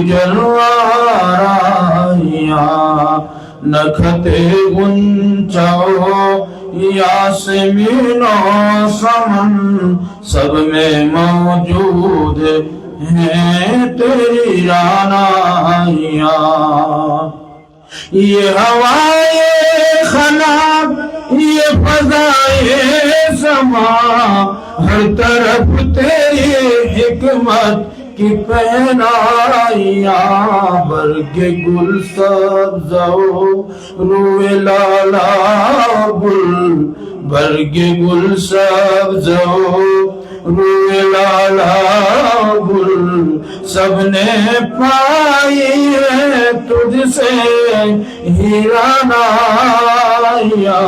جلوارائیا نکھتے گنچاؤ یاسمین و سمن سب میں موجود ہیں تیری رانائیا یہ ہوائے خلاب یہ فضائے سما ہر طرف تیری حکمت کی پہنائیاں برگ گل سبزو روئے لالا گل برگ گل سبزو روئے لالا گل سب نے پائی ہے تجھ سے ہیرا نائیاں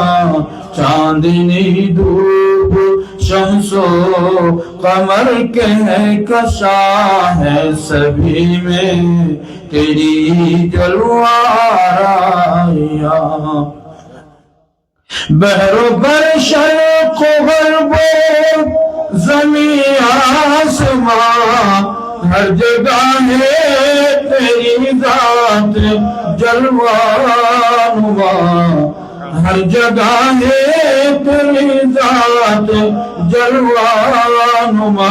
چاندنی دھوپ شمس و قمر کے کشا ہے سبھی میں تیری جلوارائیا بحر و بر شرق و غرب و زمین آسمان ہر جگہ ہے تیری ذات جلوہ ہر جگہ ہے تیری ذات جلوہ نما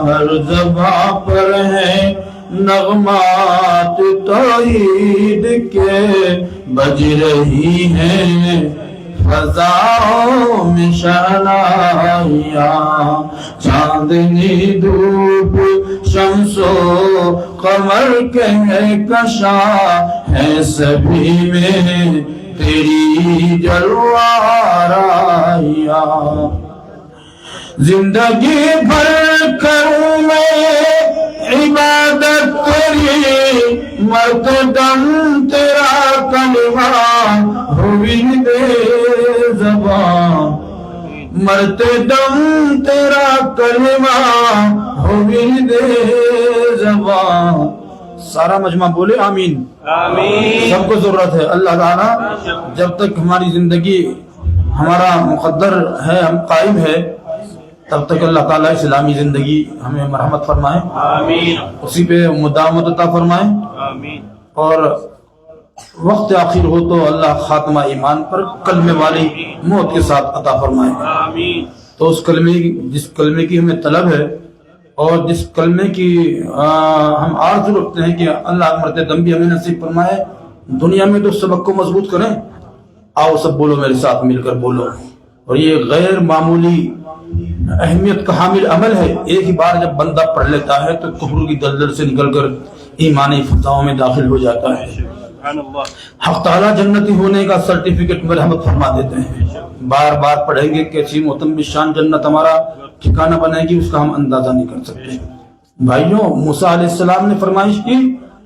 ہر زباں پر ہے نغمات توحید کے بج رہی ہیں فضاؤں میں شہنائیاں چاندنی دھوپ شمس و قمر کے کشا ہے سبھی میں تیری جلوارائیا زندگی بھر کروں میں عبادت تیری مرتے دم تیرا کلمہ ہوئی دے زبان مرتے دم تیرا کلمہ ہوئی دے زبان سارا مجمع بولے آمین آمین سب کو ضرورت ہے اللہ تعالیٰ جب تک ہماری زندگی ہمارا مقدر ہے ہم قائم ہے تب تک اللہ تعالیٰ اسلامی زندگی ہمیں مرحمت فرمائے آمین اسی پہ مداومت عطا فرمائے آمین اور وقت آخر ہو تو اللہ خاتمہ ایمان پر کلمے والی موت کے ساتھ عطا فرمائے آمین تو اس کلمے جس کلمے کی ہمیں طلب ہے اور جس کلمے کی ہم آرزو رکھتے ہیں کہ اللہ مرتے دم بھی ہمیں نصیب فرمائے دنیا میں تو سبق کو مضبوط کریں آؤ سب بولو میرے ساتھ مل کر بولو اور یہ غیر معمولی اہمیت کا حامل عمل ہے ایک ہی بار جب بندہ پڑھ لیتا ہے تو کفر کی دلدل سے نکل کر ایمانی فضاؤں میں داخل ہو جاتا ہے حق تعالیٰ جنتی ہونے کا سرٹیفکیٹ مرحمت فرما دیتے ہیں بار بار پڑھیں گے کیسی محتم شان جنت ہمارا ٹھکانہ بنائے گی اس کا ہم اندازہ نہیں کر سکتے بھائیوں موسیٰ علیہ السلام نے فرمائش کی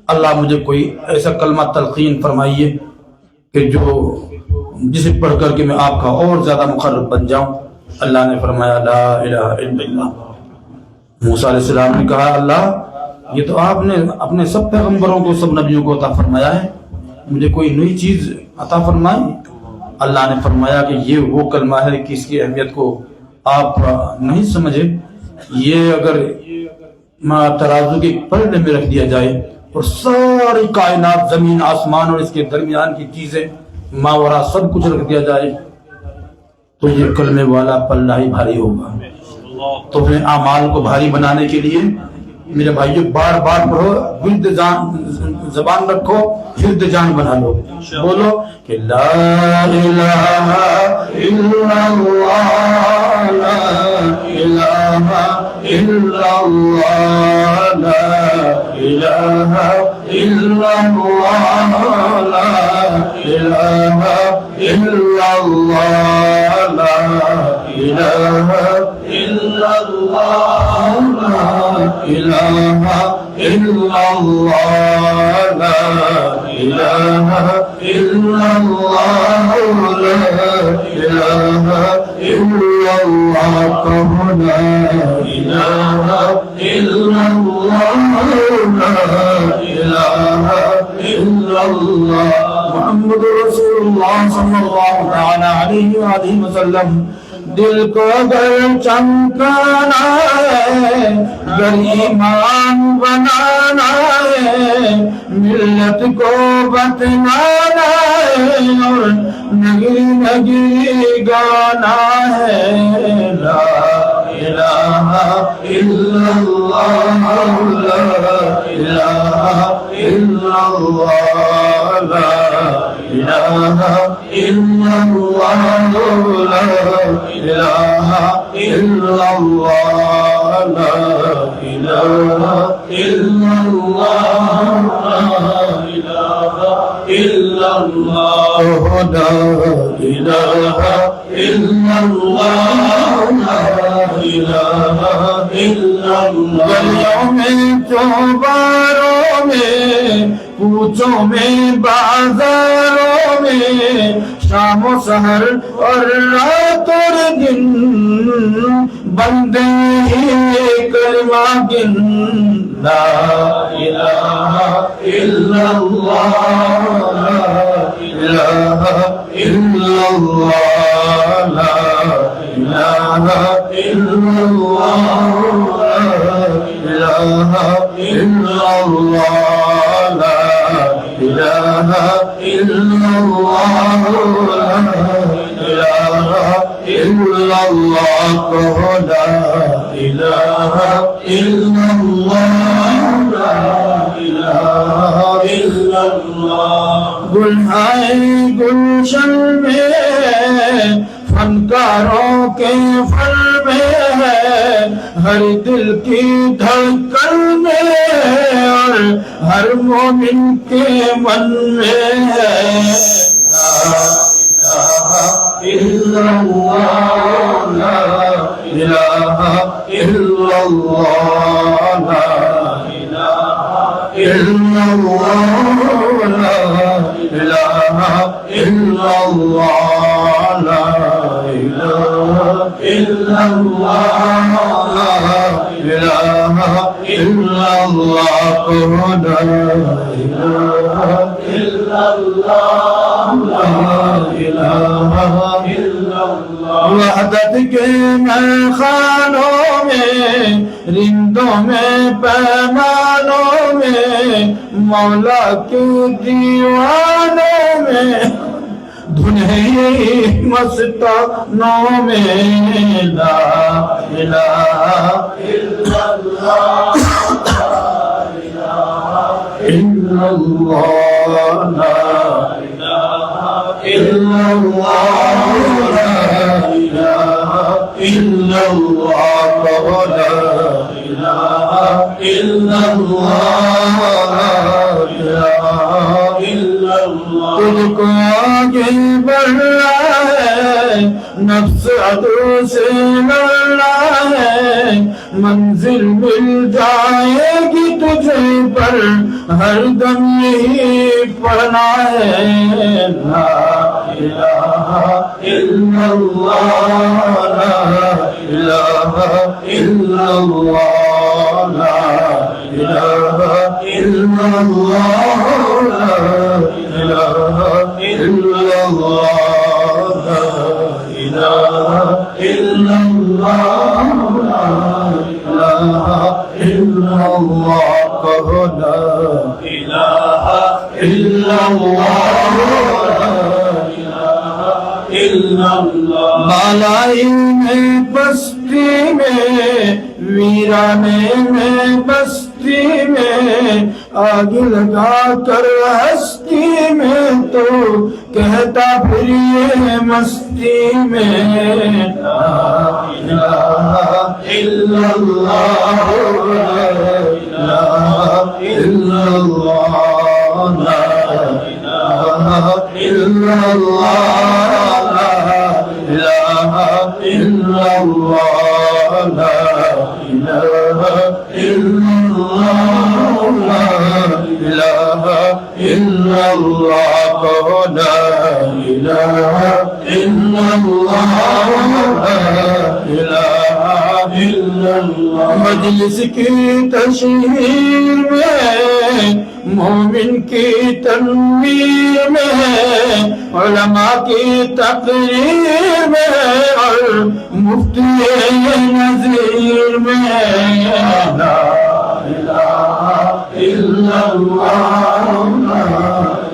اللہ مجھے کوئی ایسا کلمہ تلقین فرمائیے کہ جو جسے پڑھ کر کے میں آپ کا اور زیادہ مقرب بن جاؤں اللہ نے فرمایا لا الہ الا اللہ موسیٰ علیہ السلام نے کہا اللہ یہ تو آپ نے اپنے سب پیغمبروں کو سب نبیوں کو عطا فرمایا ہے مجھے کوئی نئی چیز عطا فرمائی اللہ نے فرمایا کہ یہ وہ کلمہ ہے کہ اس کی اہمیت کو آپ نہیں سمجھے یہ اگر ترازو کے پلڑے میں رکھ دیا جائے اور ساری کائنات زمین آسمان اور اس کے درمیان کی چیزیں ماورا سب کچھ رکھ دیا جائے تو یہ کلمے والا پلڑا ہی بھاری ہوگا تو اپنے اعمال کو بھاری بنانے کے لیے میرے بھائیوں بار بار پڑھو ورد زبان رکھو ورد جان بنا لو بولو کہ لا الہ الا اللہ لا الہ الا اللہ لا الہ الا اللہ لا الہ الا اللہ لا الہ الا اللہ لا الہ الا اللہ لا الہ الا اللہ لا الہ الا اللہ کہو لا الہ الا اللہ لا الہ الا اللہ محمد رسول اللہ صلی اللہ علیہ وآلہ وسلم دل کو اگر چمکانا ہے گر ایمان بنانا ہے امت کو بتلانا ہے اور نگری نگری گانا ہے لا الہ الا اللہ لا الہ الا اللہ لا الہ الا اللہ لا الہ الا اللہ لا الہ الا اللہ لا الہ الا اللہ لا الہ الا اللہ لا الہ الا اللہ گلیوں میں چوباروں میں کوچوں میں بازاروں میں شام و سحر اور رات اور دن بندے ہی کلمہ گن لا الہ الا اللہ لا الہ الا اللہ لا الہ الا اللہ لا الہ الا اللہ لا الہ الا اللہ لا الہ الا اللہ کہو لا الہ الا اللہ لا الہ الا اللہ گلہائے گلشن میں فنکاروں کے فن میں ہے ہر دل کی دھڑکن میں اور ہر مومن کے من میں ہے لا الہ الا اللہ لا الہ الا اللہ لا الہ الا اللہ لا الہ الا اللہ لا الہ الا اللہ کہو لا الہ الا اللہ لا الہ الا اللہ وحدت کے میخانوں میں رندوں میں پیمانوں میں مولا کے دیوانوں میں دھنیں مستانوں میں لا الہ الا اللہ الا اللہ لا الہ الا اللہ لا الہ الا اللہ کہو لا الہ الا اللہ لا الہ الا اللہ تجھ کو آگے بڑھنا ہے نفس عدو سے لڑنا ہے منزل مل جائے گی تجھے پر ہر دم یہی پڑھنا ہے لا الہ الا اللہ لا الہ الا اللہ لا الہ الا اللہ لا الہ الا اللہ لا الہ الا اللہ لا الہ الا اللہ کہو لا الہ الا اللہ لا الہ الا اللہ بالائی میں بستی میں ویرانے میں بستی میں آگ لگا کر ہستی میں تو کہتا پھر یہ مستی میں لا الہ الا اللہ لا الہ الا اللہ لا الہ الا اللہ لا الہ الا اللہ لا الہ الا اللہ لا الہ الا اللہ کہو لا الہ الا اللہ لا الہ الا اللہ مجلس کی تشہیر میں مومن کی تنویر میں علماء کی تقریر میں اور مفتی نذیر میں لا الہ الا اللہ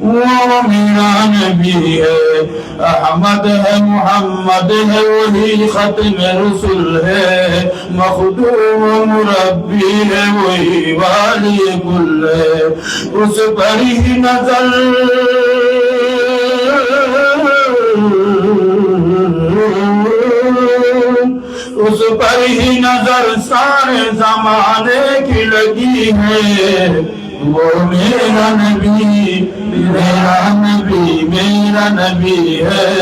وہ میرا نبی ہے، احمد ہے محمد ہے وہی ختم رسول ہے، مخدوم و مربی ہے وہی والی کل ہے، اس پر ہی نظر اس پر ہی نظر سارے زمانے کی لگی ہے، وہ میرا نبی میرا نبی میرا نبی ہے،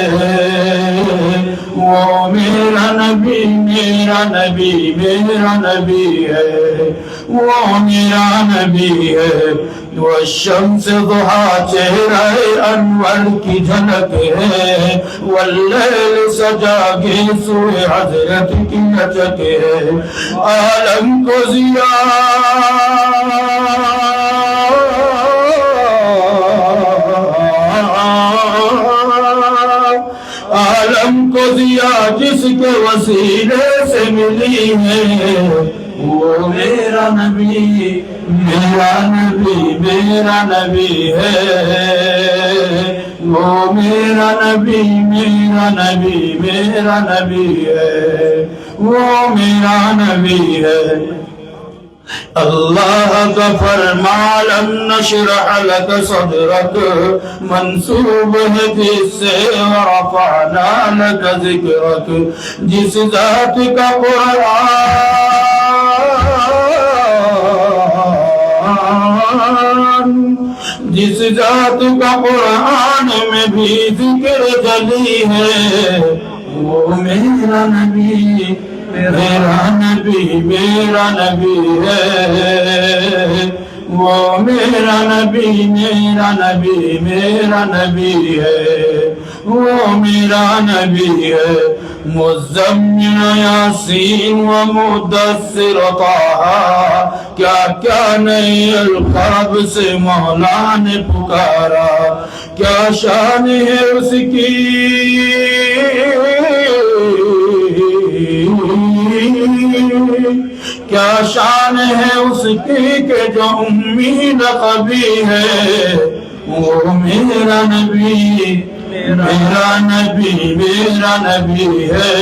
وہ میرا نبی میرا نبی میرا نبی ہے، وہ میرا نبی ہے، وہ شمس ضحیٰ چہرہ انور کی جھلک ہے، واللیل سجا کے سوئے حضرت کی لچک ہے، عالم کو عالم کو ضیاء جس کے وسیلے سے ملی ہے، وہ میرا نبی میرا نبی میرا نبی ہے، وہ میرا نبی میرا نبی میرا نبی ہے، وہ میرا نبی ہے۔ اللہ کا فرما لم نشرح لك صدرك منسوب ہے جس سے ورفعنا لك ذکرك، جس ذات کا جس ذات کا قرآن میں بھی ذکر جلی ہے، وہ میرا نبی میرا نبی میرا نبی ہے، وہ میرا نبی میرا نبی میرا نبی ہے، وہ میرا نبی ہے۔ مزمل یاسین و مدثر طٰہٰ، کیا کیا نئے القاب سے مولا نے پکارا، کیا شان ہے اس کی کیا شان ہے اس کی کہ جو امید قبی ہے، وہ میرا نبی میرا نبی میرا نبی ہے،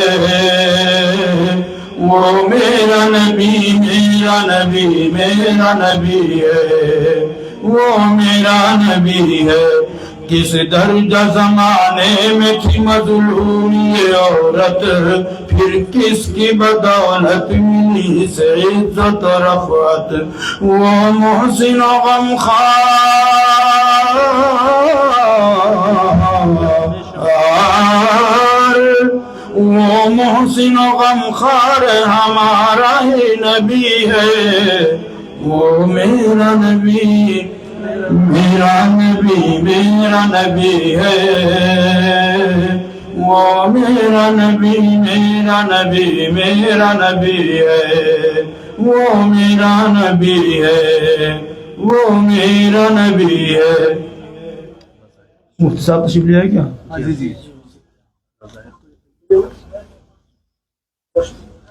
وہ میرا نبی میرا نبی میرا نبی ہے، وہ میرا نبی ہے۔ کس درجہ زمانے میں تھی مظلوم یہ عورت، پھر کس کی بدولت ملی سے عزت و رفعت، وہ محسن و غمخوار وہ محسن و غمخوار ہمارا ہی نبی ہے، وہ میرا نبی میرا نبی میرا نبی ہے، وہ میرا نبی میرا نبی میرا نبی ہے، وہ میرا نبی ہے، وہ میرا نبی ہے۔ مفتی صاحب تشریف لے آئے کیا؟ جی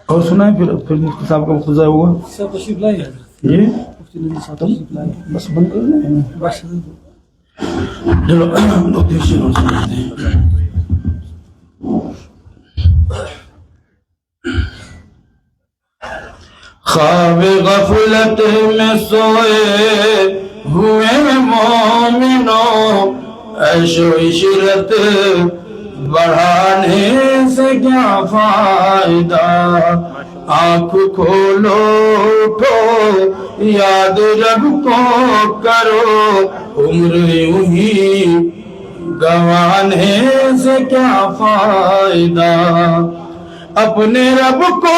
اور سنائیں پھر مفتی صاحب کا مقتضا ہوا تشریف لائے یہ بس بند کر دیں، چلو ہم لوگ دیکھ سناتے ہیں۔ خواب غفلت میں سوئے ہوئے مومنوں، عیش و عشرت بڑھانے سے کیا فائدہ، آنکھ کھولو اٹھو یاد رب کو کرو، عمر یوں ہی گنوانے سے کیا فائدہ، اپنے رب کو